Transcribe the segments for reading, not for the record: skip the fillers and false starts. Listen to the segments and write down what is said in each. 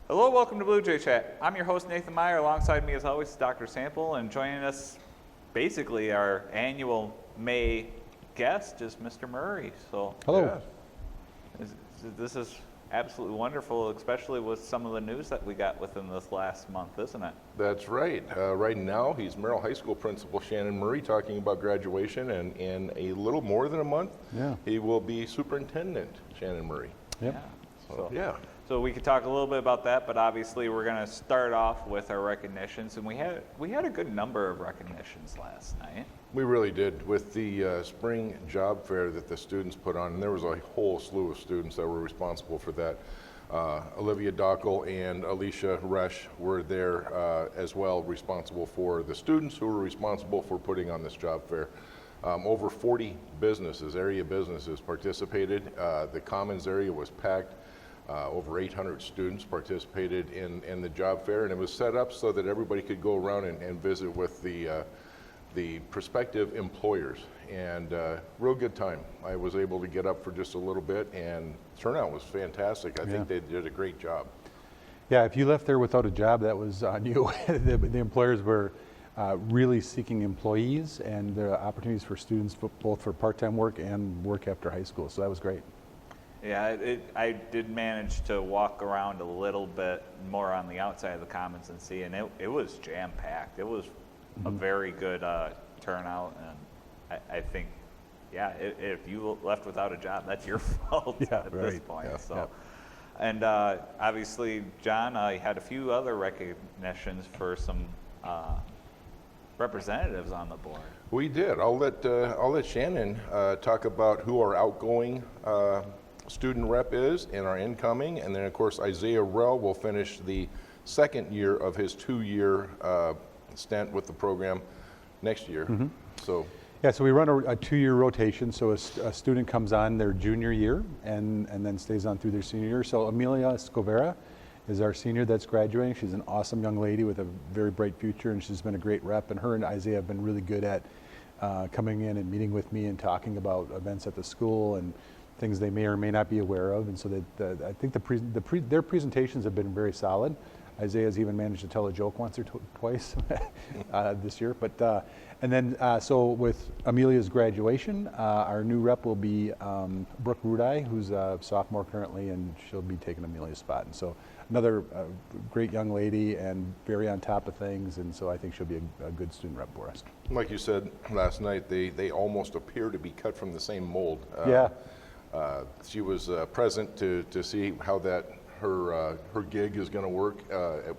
Hello, welcome to Bluejay Chat. I'm your host, Nathan Meyer. Alongside me, as always, is Dr. Sample, and joining us, basically our annual May guest is Mr. Murray. So, Hello. this is absolutely wonderful, especially with some of the news that we got within this last month, isn't it? That's right. Right now, he's Merrill High School Principal Shannon Murray talking about graduation, and in a little more than a month, he will be Superintendent Shannon Murray. Yep. Yeah. So we could talk a little bit about that, but obviously we're going to start off with our recognitions, and we had a good number of recognitions last night. We really did. With the spring job fair that the students put on, and there was a whole slew of students that were responsible for that. Olivia Dockel and Alicia Resch were there as well, responsible for the students who were responsible for putting on this job fair. Over 40 businesses, area businesses participated. The Commons area was packed. Over 800 students participated in the job fair, and it was set up so that everybody could go around and visit with the prospective employers, and real good time. I was able to get up for just a little bit, and turnout was fantastic. I think they did a great job. Yeah, if you left there without a job, that was on you. The employers were really seeking employees, and there are opportunities for students both for part-time work and work after high school, so that was great. Yeah, I did manage to walk around a little bit more on the outside of the Commons and see, and it was jam-packed. It was a very good turnout, and I think, if you left without a job, that's your fault at this point. Yeah, so, and obviously, John, you had a few other recognitions for some representatives on the board. We did. I'll let Shannon talk about who our outgoing student rep is and our incoming, and then of course Isaiah Rell will finish the second year of his 2-year stint with the program next year. So we run a 2-year rotation, so a student comes on their junior year and then stays on through their senior year. So Amelia Escovera is our senior that's graduating. She's an awesome young lady with a very bright future, and she's been a great rep, and her and Isaiah have been really good at coming in and meeting with me and talking about events at the school and things they may or may not be aware of, and so that I think their presentations have been very solid. Isaiah's even managed to tell a joke once or twice this year. But and then so with Amelia's graduation, our new rep will be Brooke Rudai, who's a sophomore currently, and she'll be taking Amelia's spot. And so another great young lady and very on top of things, and so I think she'll be a good student rep for us. like you said last night, they almost appear to be cut from the same mold. She was present to see how her gig is going to work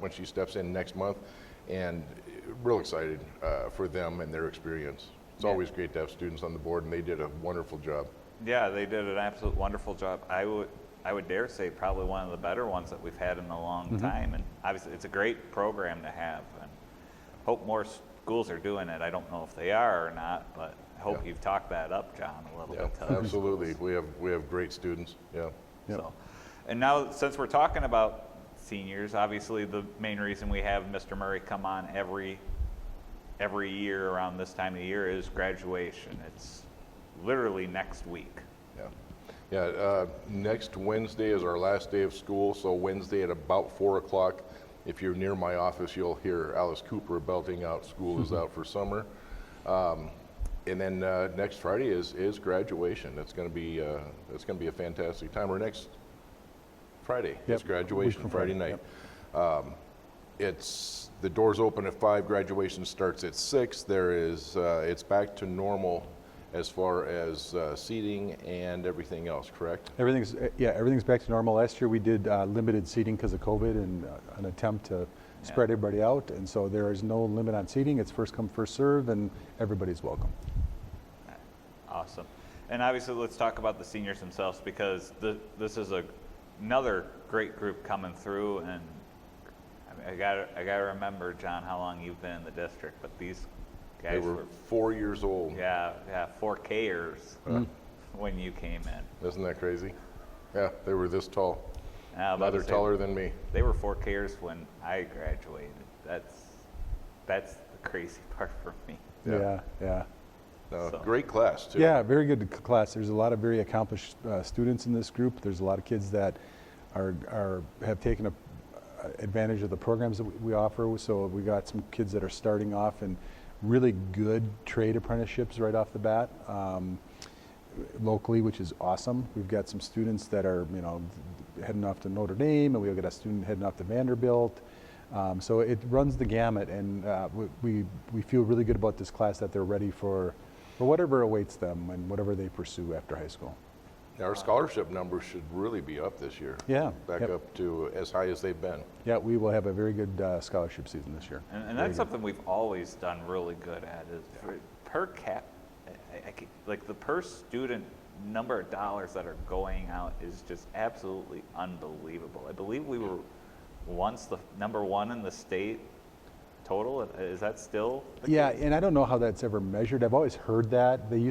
when she steps in next month, and real excited for them and their experience. It's always great to have students on the board, and they did a wonderful job. Yeah, they did an absolute wonderful job. I would dare say probably one of the better ones that we've had in a long time, and obviously it's a great program to have, and hope more schools are doing it. I don't know if they are or not, but I hope you've talked that up, John, a little bit. Absolutely. We have great students. So, and now since we're talking about seniors, obviously the main reason we have Mr. Murray come on every year around this time of the year is graduation. It's literally next week. Next Wednesday is our last day of school, so Wednesday at about 4 o'clock. If you're near my office, you'll hear Alice Cooper belting out "School is out for summer." And then next Friday is graduation. That's going to be a fantastic time. Or next Friday is graduation, Friday night. It's the doors open at 5. Graduation starts at 6. It's back to normal as far as seating and everything else. Correct? Everything's back to normal. Last year we did limited seating because of COVID and an attempt to spread everybody out, and so there is no limit on seating. It's first come, first serve, and everybody's welcome. Awesome. And obviously let's talk about the seniors themselves, because this is another great group coming through, and I gotta remember, John, how long you've been in the district, but these guys were 4 years old. 4Kers when you came in. Isn't that crazy? Yeah, they were this tall. Now they're taller than me. They were 4Kers when I graduated. That's the crazy part for me. Yeah. Great class too. Yeah, very good class. There's a lot of very accomplished students in this group. There's a lot of kids that have taken advantage of the programs that we offer. So we got some kids that are starting off in really good trade apprenticeships right off the bat, locally, which is awesome. We've got some students that are, heading off to Notre Dame, and we've got a student heading off to Vanderbilt. So it runs the gamut, and we feel really good about this class, that they're ready for whatever awaits them and whatever they pursue after high school. Our scholarship numbers should really be up this year. Yeah. Back Yep. up to as high as they've been. Yeah, we will have a very good scholarship season this year. And Very that's good. something we've always done really good at, is per cap, like the per student number of dollars that are going out is just absolutely unbelievable. I believe we were once the number one in the state total. Is that still the Yeah, case? and I don't know how that's ever measured. I've always heard that. The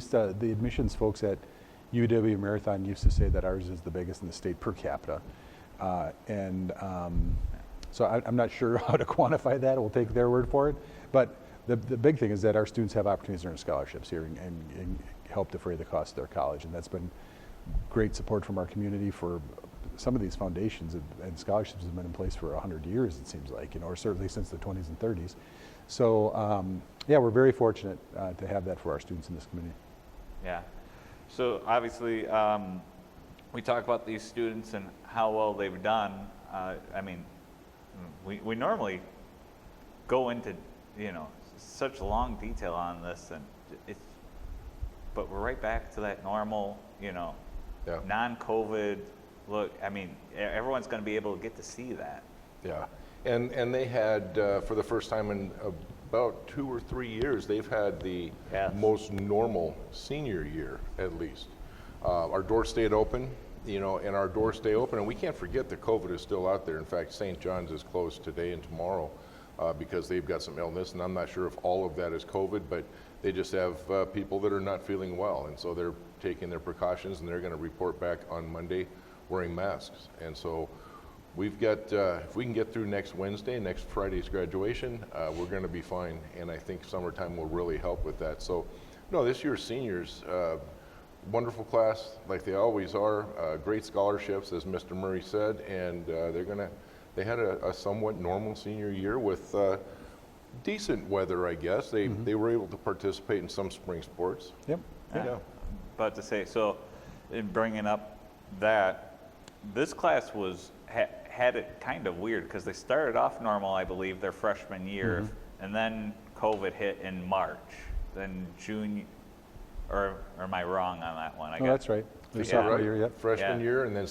admissions folks at UW Marathon used to say that ours is the biggest in the state per capita. So I'm not sure how to quantify that. We'll take their word for it. But the big thing is that our students have opportunities to earn scholarships here and help defray the cost of their college. And that's been great support from our community for some of these foundations, and scholarships have been in place for 100 years, it seems like, or certainly since the 20s and 30s. So yeah, we're very fortunate to have that for our students in this community. Yeah. So obviously, we talk about these students and how well they've done. I mean, we normally go into, such long detail on this, and but we're right back to that normal, Yeah. non-COVID look. I mean, everyone's going to be able to get to see that. Yeah, and they had, for the first time in about 2 or 3 years, they've had the Yes. most normal senior year, at least. Our doors stayed open, and our doors stay open, and we can't forget that COVID is still out there. In fact, St. John's is closed today and tomorrow because they've got some illness, and I'm not sure if all of that is COVID, but they just have people that are not feeling well, and so they're taking their precautions, and they're going to report back on Monday wearing masks. And so we've got, if we can get through next Wednesday, next Friday's graduation, we're going to be fine. And I think summertime will really help with that. So, no, this year's seniors, wonderful class, like they always are. Great scholarships, as Mr. Murray said, and they had a somewhat normal senior year with decent weather, I guess. They were able to participate in some spring sports. Yep. Yeah. But to say, so in bringing up that, this class had it kind of weird because they started off normal, I believe, their freshman year, and then COVID hit in March. Then June, or am I wrong on that one? No, that's right. Their sophomore year, yep. Freshman Yeah. year, and then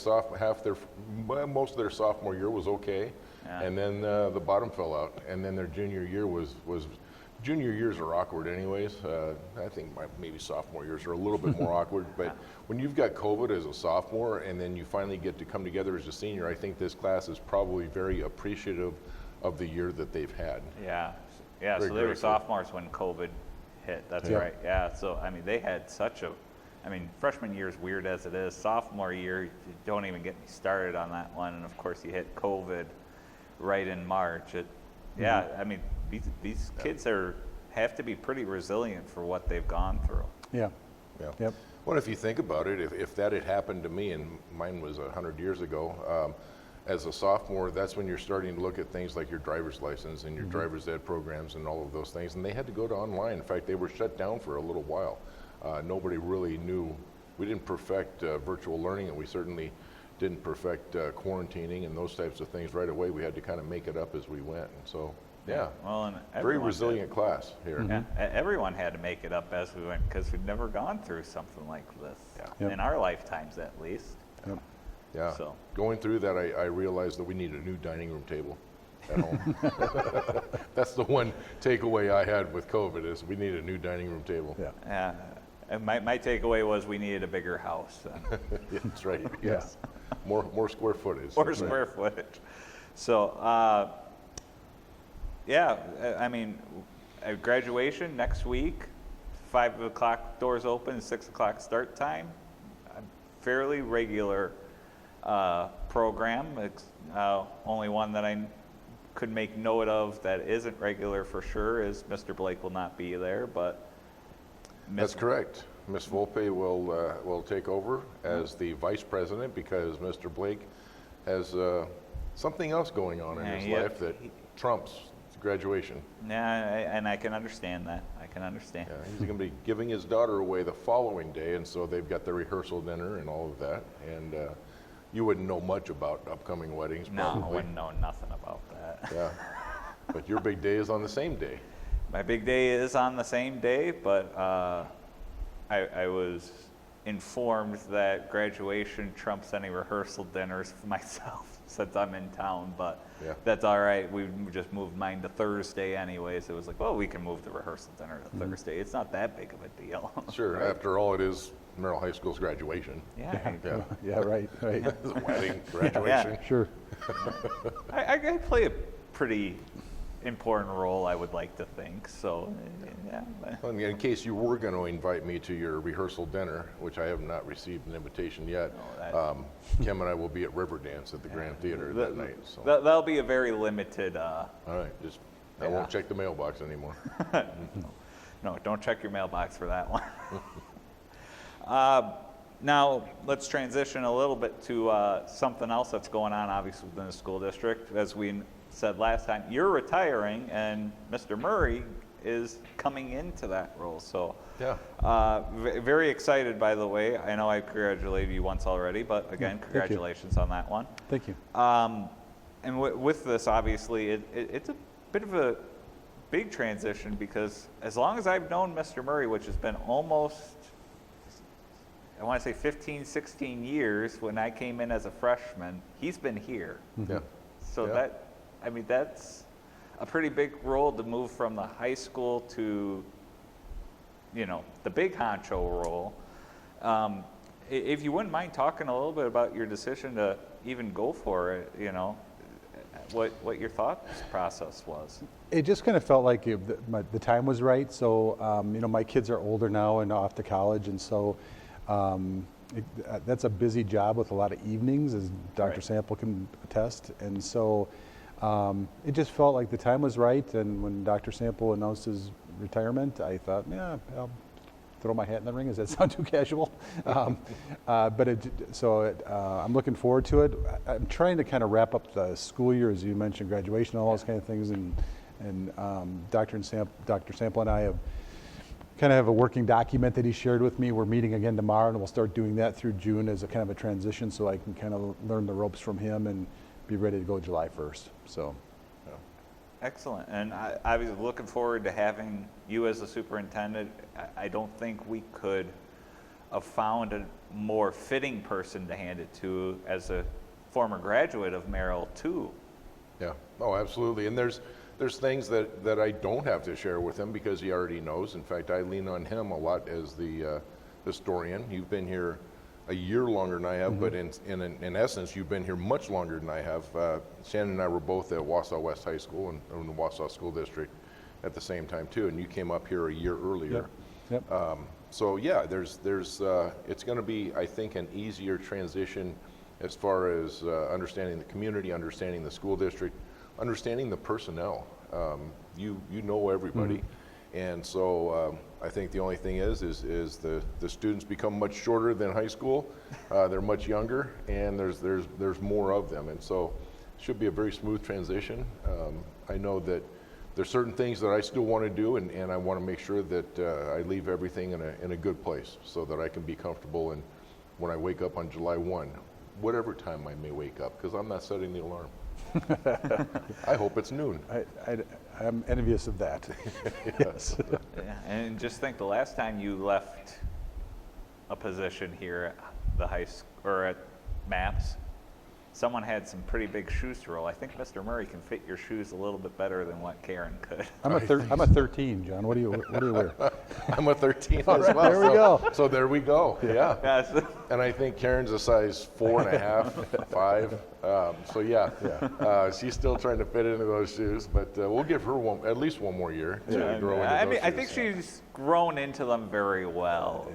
most of their sophomore year was okay, Yeah. and then the bottom fell out, and then their junior year was junior years are awkward anyways. I think maybe sophomore years are a little bit more awkward, but when you've got COVID as a sophomore and then you finally get to come together as a senior, I think this class is probably very appreciative of the year that they've had. Yeah, Very so they were grateful. sophomores when COVID hit, that's Yeah. right. Yeah, so I mean, they had freshman year is weird as it is. Sophomore year, you don't even get me started on that one. And of course you hit COVID right in March. I mean, these kids have to be pretty resilient for what they've gone through. Yeah. Yeah. Yep. Well, if you think about it, if that had happened to me, and mine was 100 years ago, as a sophomore, that's when you're starting to look at things like your driver's license and your driver's ed programs and all of those things, and they had to go to online. In fact, they were shut down for a little while. Nobody really knew. We didn't perfect virtual learning, and we certainly didn't perfect quarantining and those types of things right away. We had to kind of make it up as we went. And so, yeah, Well, and very everyone resilient class here. Yeah, everyone had to make it up as we went because we've never gone through something like this Yep. in our lifetimes, at least. Yep. Yeah. So. Going through that, I realized that we need a new dining room table at home. That's the one takeaway I had with COVID is we need a new dining room table. Yeah. Yeah, and my takeaway was we needed a bigger house, Yeah, that's right. Yes. More square footage. or That's right. square footage. So, I mean, at graduation next week, 5 o'clock doors open, 6 o'clock start time. A fairly regular program. It's only one that I could make note of that isn't regular for sure is Mr. Blake will not be there, but That's correct. Ms. Volpe will take over as the vice president because Mr. Blake has something else going on in his life that trumps graduation. Yeah, and I can understand that. I can understand. Yeah, he's going to be giving his daughter away the following day, and so they've got the rehearsal dinner and all of that. And you wouldn't know much about upcoming weddings, probably. No, I wouldn't know nothing about that. Yeah, but your big day is on the same day. My big day is on the same day, but I was informed that graduation trumps any rehearsal dinners for myself since I'm in town, but Yeah. that's all right. We just moved mine to Thursday anyways. It was like, well, we can move the rehearsal dinner to Thursday. It's not that big of a deal. Sure, Right? after all, it is Merrill High School's graduation. Yeah. Yeah, Yeah, right. it's a wedding, graduation. Sure. I play a pretty important role, I would like to think. So, yeah. And in case you were going to invite me to your rehearsal dinner, which I have not received an invitation yet, Kim and I will be at Riverdance at the Grand Theater that night. So. That'll be a very limited. All right, I won't check the mailbox anymore. No, don't check your mailbox for that one. Now, let's transition a little bit to something else that's going on, obviously, within the school district. As we said last time, you're retiring, and Mr. Murray is coming into that role. So, Yeah. very excited, by the way. I know I congratulated you once already, but again, congratulations on that one. Thank you. And with this, obviously, it's a bit of a big transition because as long as I've known Mr. Murray, which has been almost, I want to say 15, 16 years when I came in as a freshman, he's been here. Yeah. So Yeah. that's a pretty big role to move from the high school to, the big honcho role. If you wouldn't mind talking a little bit about your decision to even go for it, what your thought process was. It just kind of felt like the time was right. So, my kids are older now and off to college, and so that's a busy job with a lot of evenings, as Dr. Right. Sample can attest. And so it just felt like the time was right. And when Dr. Sample announced his retirement, I thought, yeah, I'll throw my hat in the ring. Does that sound too casual? I'm looking forward to it. I'm trying to kind of wrap up the school year, as you mentioned, graduation, all those kind of things. And Dr. Sample and I have kind of have a working document that he shared with me. We're meeting again tomorrow, and we'll start doing that through June as a kind of a transition, so I can kind of learn the ropes from him and be ready to go July 1st. So, Excellent. And I was looking forward to having you as the superintendent. I don't think we could have found a more fitting person to hand it to as a former graduate of Merrill, too. Yeah. Oh, absolutely. And there's things that I don't have to share with him because he already knows. In fact, I lean on him a lot as the historian. You've been here a year longer than I have, but in essence, you've been here much longer than I have. Shannon and I were both at Wausau West High School and in the Wausau School District at the same time too, and you came up here a year earlier. Yep. So yeah, there's it's going to be, I think, an easier transition as far as understanding the community, understanding the school district, understanding the personnel. You know everybody. And so I think the only thing is the students become much shorter than high school. They're much younger, and there's more of them, and so it should be a very smooth transition. I know that there's certain things that I still want to do, and I want to make sure that I leave everything in a good place so that I can be comfortable. And when I wake up on July 1, whatever time I may wake up, because I'm not setting the alarm. I hope it's noon. I'm envious of that. Yes. Yeah, and just think the last time you left a position here at the high school or at MAPS, someone had some pretty big shoes to roll. I think Mr. Murray can fit your shoes a little bit better than what Karen could. I'm a 13, John. What do you wear? I'm a 13 as All right, well. there we go. So there we go. Yeah. Yes. And I think Karen's a size 4.5, 5. So yeah, she's still trying to fit into those shoes, but we'll give her at least one more year to grow into those I shoes. think she's grown into them very well,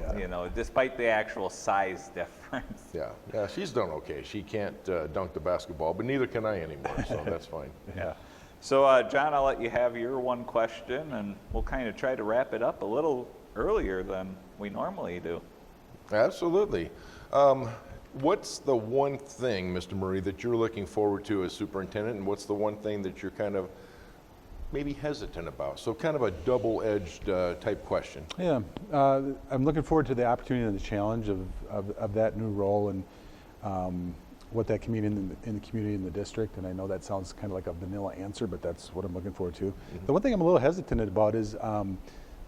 despite the actual size difference. Yeah, she's done okay. She can't dunk the basketball, but neither can I anymore, so that's fine. Yeah. So, John, I'll let you have your one question, and we'll kind of try to wrap it up a little earlier than we normally do. Absolutely. What's the one thing, Mr. Murray, that you're looking forward to as superintendent, and what's the one thing that you're kind of maybe hesitant about? So kind of a double-edged type question. Yeah, I'm looking forward to the opportunity and the challenge of that new role, and what that can mean in the community and the district. And I know that sounds kind of like a vanilla answer, but that's what I'm looking forward to. The one thing I'm a little hesitant about is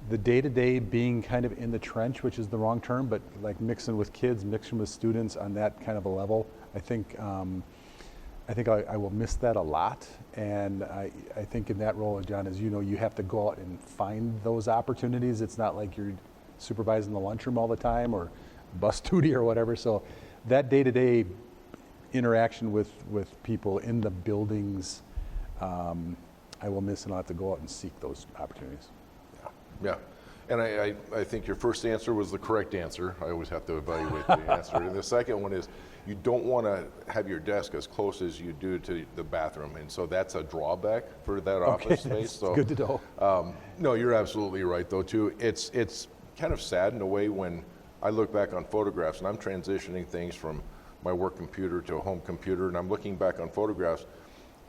the day-to-day being kind of in the trench, which is the wrong term, but like mixing with kids, mixing with students on that kind of a level. I think I will miss that a lot. And I think in that role, John, as you know, you have to go out and find those opportunities. It's not like you're supervising the lunchroom all the time or bus duty or whatever. So that day-to-day interaction with people in the buildings, I will miss, and I'll have to go out and seek those opportunities. Yeah, and I think your first answer was the correct answer. I always have to evaluate the answer. And the second one is you don't want to have your desk as close as you do to the bathroom, and so that's a drawback for that office space. So good to know. No, you're absolutely right though too. It's kind of sad in a way when I look back on photographs, and I'm transitioning things from my work computer to a home computer, and I'm looking back on photographs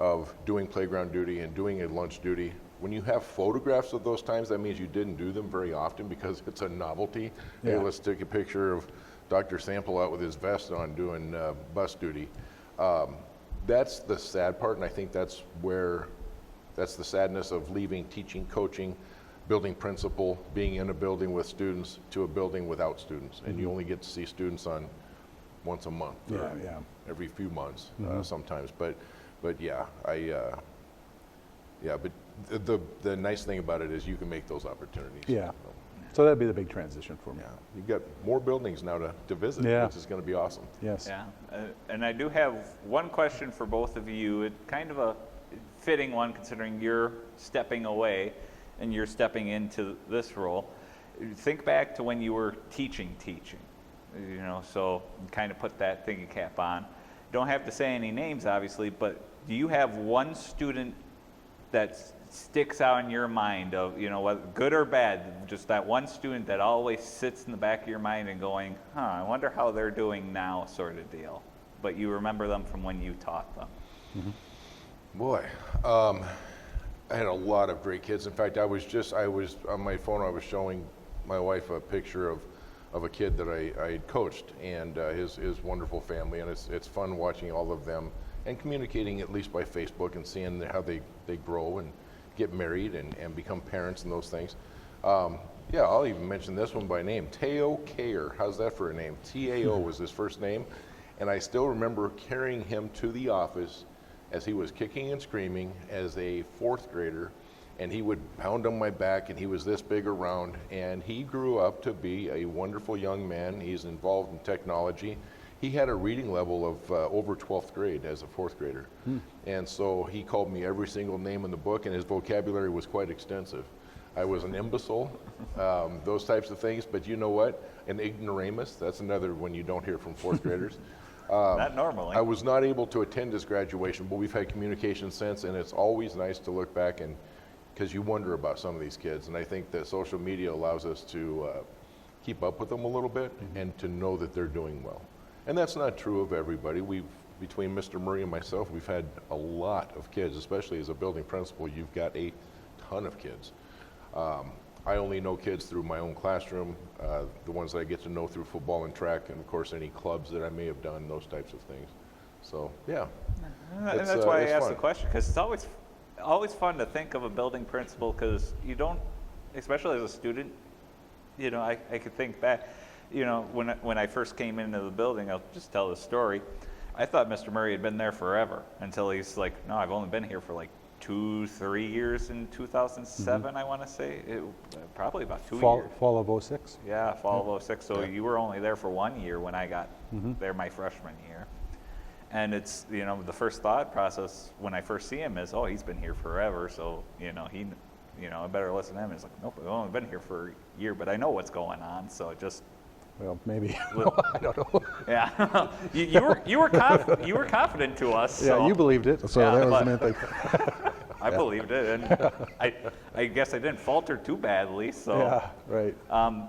of doing playground duty and doing a lunch duty. When you have photographs of those times, that means you didn't do them very often because it's a novelty. Yeah. Hey, let's take a picture of Dr. Sample out with his vest on doing bus duty. That's the sad part, and I think that's the sadness of leaving teaching, coaching, building principal, being in a building with students to a building without students. And you only get to see students on once a month or every few months sometimes. But yeah, but the nice thing about it is you can make those opportunities. Yeah. So that'd be the big transition for me. Yeah, you've got more buildings now to visit, which is going to be awesome. Yes. Yeah, and I do have one question for both of you. It's kind of a fitting one considering you're stepping away and you're stepping into this role. Think back to when you were teaching, you know, so kind of put that thinking cap on. Don't have to say any names, obviously, but do you have one student that sticks out in your mind of, you know, whether good or bad, just that one student that always sits in the back of your mind and going, I wonder how they're doing now, sort of deal, but you remember them from when you taught them? Boy, I had a lot of great kids. In fact, I was on my phone, I was showing my wife a picture of a kid that I had coached, and his wonderful family, and it's fun watching all of them and communicating at least by Facebook and seeing how they grow and get married and become parents and those things. Yeah, I'll even mention this one by name, Tao Kayer. How's that for a name? T-A-O was his first name, and I still remember carrying him to the office as he was kicking and screaming as a fourth grader, and he would pound on my back, and he was this big around, and he grew up to be a wonderful young man. He's involved in technology. He had a reading level of over 12th grade as a fourth grader. And so he called me every single name in the book, and his vocabulary was quite extensive. I was an imbecile, those types of things, but you know what? An ignoramus, that's another one you don't hear from fourth graders. Not normally. I was not able to attend his graduation, but we've had communication since, and it's always nice to look back and because you wonder about some of these kids, and I think that social media allows us to keep up with them a little bit and to know that they're doing well. And that's not true of everybody. Between Mr. Murray and myself, we've had a lot of kids, especially as a building principal. You've got a ton of kids. I only know kids through my own classroom, the ones that I get to know through football and track, and of course any clubs that I may have done, those types of things. So yeah. And that's why I asked the question, because it's always fun to think of a building principal, because you don't, especially as a student, you know, I could think back, you know, when I first came into the building, I'll just tell the story. I thought Mr. Murray had been there forever until he's like, no, I've only been here for like 2-3 years in 2007, I want to say. Probably about 2 years. Fall of 06? Yeah, fall of 06. So you were only there for 1 year when I got there my freshman year. And it's, you know, the first thought process when I first see him is, oh, he's been here forever. So, you know, I better listen to him. He's like, nope, I've only been here for a year, but I know what's going on. So it just. Well, maybe. I don't know. Yeah, you were confident to us. Yeah, so. you believed it. So So yeah, that was but- the main thing. I believed it, and I guess I didn't falter too badly. So, Yeah, right.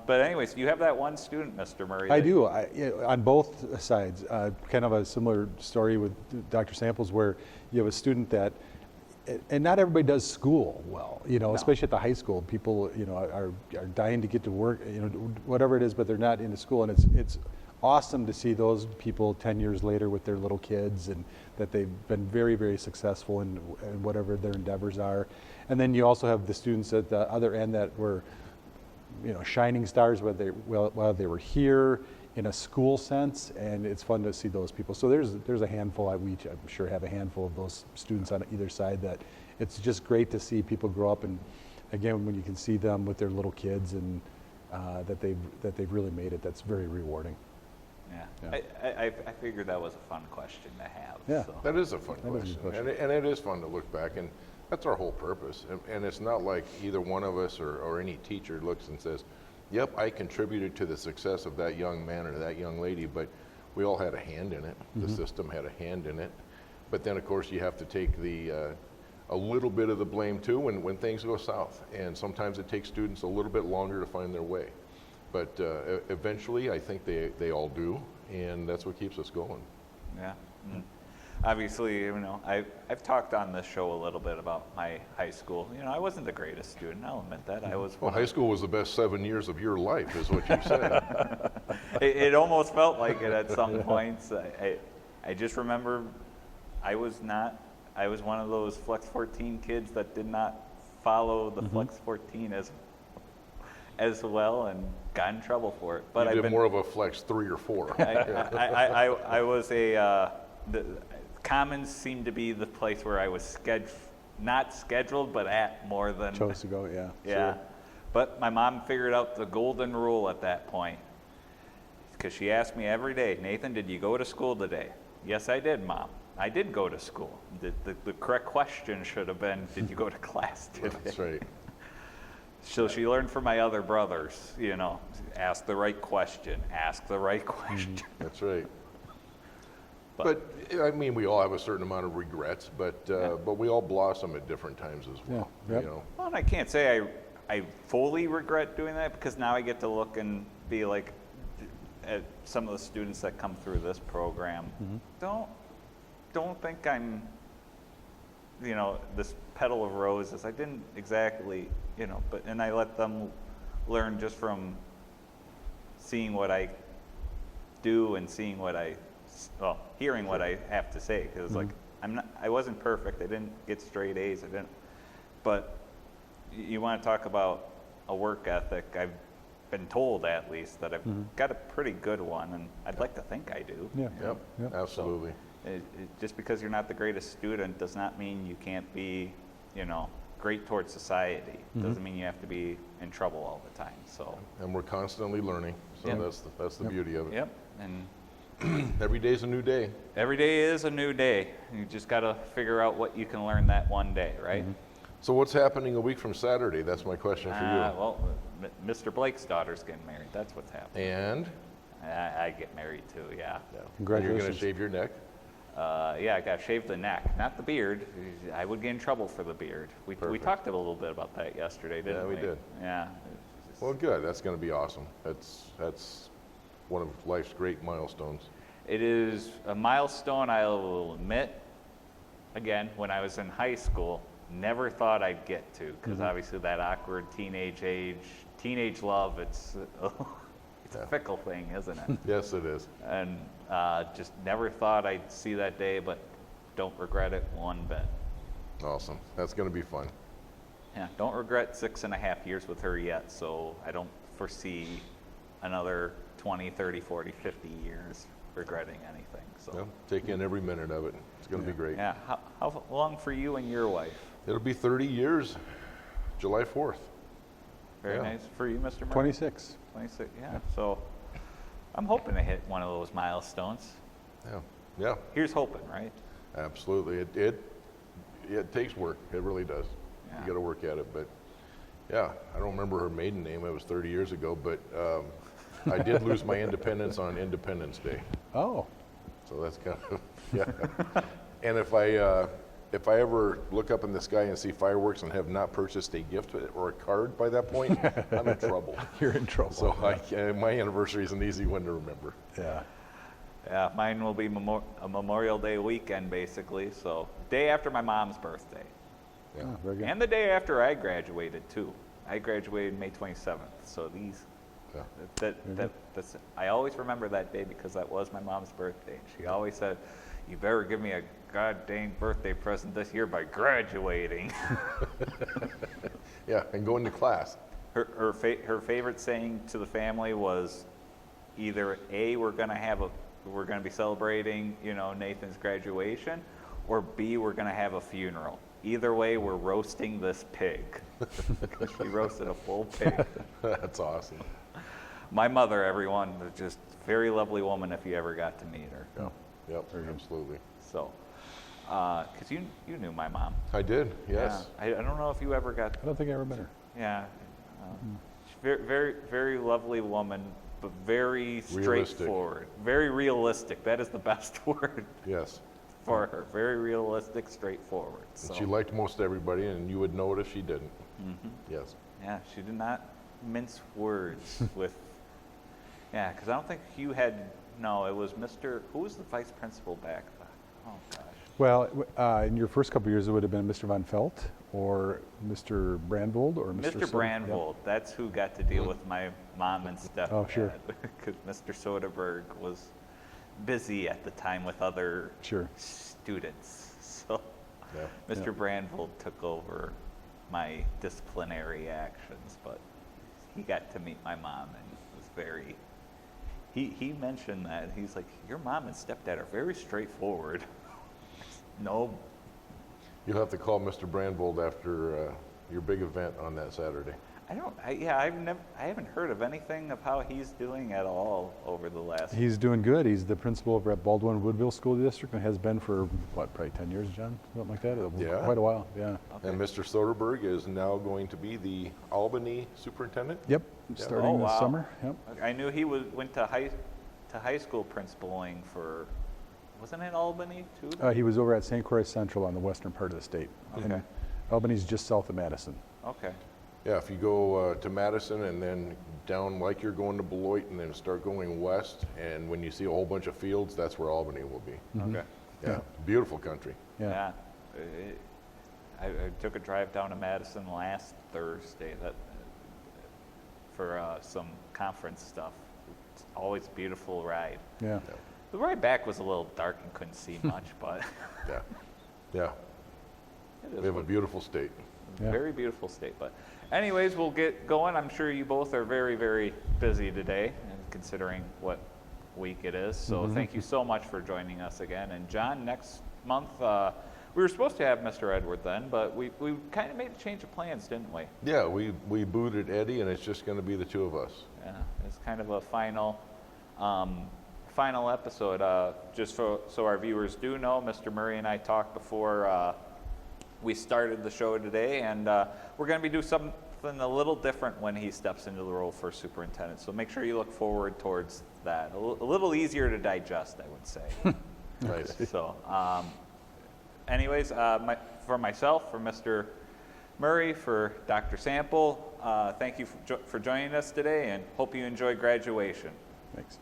But anyways, you have that one student, Mr. Murray. I do. On both sides, kind of a similar story with Dr. Samples, where you have a student that, and not everybody does school well, especially at the high school. People, are dying to get to work, whatever it is, but they're not into school, and it's awesome to see those people 10 years later with their little kids, and that they've been very, very successful in whatever their endeavors are. And then you also have the students at the other end that were, shining stars while they were here in a school sense, and it's fun to see those people. So there's a handful, I'm sure have a handful of those students on either side that it's just great to see people grow up, and again, when you can see them with their little kids and that they've really made it, that's very rewarding. Yeah. I figured that was a fun question to have. Yeah. So. That is a fun That is a question, good question. and it is fun to look back, and that's our whole purpose. And it's not like either one of us or any teacher looks and says, yep, I contributed to the success of that young man or that young lady, but we all had a hand in it. The system had a hand in it. But then, of course, you have to take a little bit of the blame too when things go south. And sometimes it takes students a little bit longer to find their way. But eventually, I think they all do, and that's what keeps us going. Yeah. Mm. Obviously, I've talked on this show a little bit about my high school. I wasn't the greatest student. I'll admit that. I was. Well, high school was the best 7 years of your life, is what you said. It almost felt like it at some points. I just remember I was one of those Flex 14 kids that did not follow the Flex 14 as well, and got in trouble for it. But You did more of a Flex 3 or 4. I was the Commons seemed to be the place where I was not scheduled, but at more than. Chose to go, yeah. Yeah. Sure. But my mom figured out the golden rule at that point, because she asked me every day, Nathan, did you go to school today? Yes, I did, Mom. I did go to school. The correct question should have been, did you go to class today? That's right. So she learned from my other brothers, ask the right question, ask the right question. That's right. But I mean, we all have a certain amount of regrets, but we all blossom at different times as well. Yeah, yep. Well, and I can't say I fully regret doing that, because now I get to look and be like, at some of the students that come through this program, don't think I'm, this petal of roses. I didn't exactly, and I let them learn just from seeing what I do and seeing hearing what I have to say. Because like, I wasn't perfect. I didn't get straight A's. But you want to talk about a work ethic. I've been told, at least, that I've got a pretty good one, and I'd like to think I do. Yeah. Yep, absolutely. Just because you're not the greatest student does not mean you can't be, great towards society. Doesn't mean you have to be in trouble all the time. So. And we're constantly learning, so Yep. that's the beauty of it. Yep. And Every day's a new day. every day is a new day. You just got to figure out what you can learn that one day, right? So what's happening a week from Saturday? That's my question for you. Well, Mr. Blake's daughter's getting married. That's what's happening. And I get married too, yeah. you're Congratulations. going to shave your neck? Yeah, I got to shave the neck, not the beard. I would get in trouble for the beard. We Perfect. talked a little bit about that yesterday, didn't we? Yeah, we did. Yeah. Well, good. That's going to be awesome. That's one of life's great milestones. It is a milestone, I will admit. Again, when I was in high school, never thought I'd get to, because obviously that awkward teenage love, it's a fickle thing, isn't it? Yes, it is. And just never thought I'd see that day, but don't regret it one bit. Awesome. That's going to be fun. Yeah, don't regret 6.5 years with her yet, so I don't foresee another 20, 30, 40, 50 years regretting anything. So Well, take in every minute of it. It's going to be great. yeah, how long for you and your wife? It'll be 30 years, July 4th. Very Yeah. nice for you, Mr. Murray. 26. 26, yeah. So I'm hoping to hit one of those milestones. Yeah, Here's hoping, right? absolutely. It takes work. It really does. Yeah. You got to work at it. But yeah, I don't remember her maiden name. It was 30 years ago. But I did lose my independence on Independence Day. Oh, So that's kind of, yeah. And if if I ever look up in the sky and see fireworks and have not purchased a gift or a card by that point, I'm in trouble. You're in trouble. So my anniversary is an easy one to remember. Yeah. Yeah, mine will be a Memorial Day weekend, basically. So day after my mom's birthday. Yeah. Oh, very good. And the day after I graduated, too. I graduated May 27th. So Yeah. that's, I always remember that day because that was my mom's birthday. She always said, you better give me a god dang birthday present this year by graduating. Yeah, and going to class. Her favorite saying to the family was either A, we're going to be celebrating, Nathan's graduation, or B, we're going to have a funeral. Either way, we're roasting this pig. She roasted a full pig. That's awesome. My mother, everyone, was just a very lovely woman if you ever got to meet her. Yeah. Yep, absolutely. So, because you knew my mom. I did, yes. Yeah. I don't know if you ever got. I don't think I ever met her. Yeah. She's very, very lovely woman, but very straightforward. Very realistic. That is the best word Yes. for her. Very realistic, straightforward. So. And she liked most everybody, and you would know it if she didn't. Mm-hmm. Yes. Yeah, she did not mince words with. Yeah, because I don't think you had. No, it was Mr. Who was the vice principal back then? Oh gosh. Well, in your first couple of years, it would have been Mr. Van Felt or Mr. Brandvold or Mr. Mr. Brandvold. That's who got to deal with my mom and stepdad. Oh, sure. Because Mr. Soderberg was busy at the time with other students. So Yeah. Mr. Brandvold took over my disciplinary actions, but he got to meet my mom and was very. He mentioned that. He's like, your mom and stepdad are very straightforward. No. You'll have to call Mr. Brandvold after your big event on that Saturday. I haven't heard of anything of how he's doing at all over the last. He's doing good. He's the principal over at Baldwin Woodville School District and has been for, probably 10 years, John? Something like that? Yeah. Quite a while, yeah. Okay. And Mr. Soderberg is now going to be the Albany superintendent? Yep, starting this summer, yep. I knew he went to high school principaling for, wasn't it Albany too? He was over at St. Croix Central on the western part of the state. Okay. And Albany's just south of Madison. Okay. Yeah, if you go to Madison and then down like you're going to Beloit and then start going west, and when you see a whole bunch of fields, that's where Albany will be. Okay. Yeah, beautiful country. Yeah. I took a drive down to Madison last Thursday for some conference stuff. It's always a beautiful ride. Yeah. The ride back was a little dark and couldn't see much, but Yeah, yeah. it is We have a beautiful state. Yeah. very beautiful state. But anyways, we'll get going. I'm sure you both are very, very busy today, and considering what week it is. So thank you so much for joining us again. And John, next month, we were supposed to have Mr. Edward then, but we kind of made a change of plans, didn't we? Yeah, we booted Eddie, and it's just going to be the two of us. Yeah, it's kind of a final episode. Just so our viewers do know, Mr. Murray and I talked before we started the show today, and we're going to be doing something a little different when he steps into the role for superintendent. So make sure you look forward towards that. A little easier to digest, I would say. Nice. So, anyways, for myself, for Mr. Murray, for Dr. Sample, thank you for joining us today, and hope you enjoy graduation. Thanks.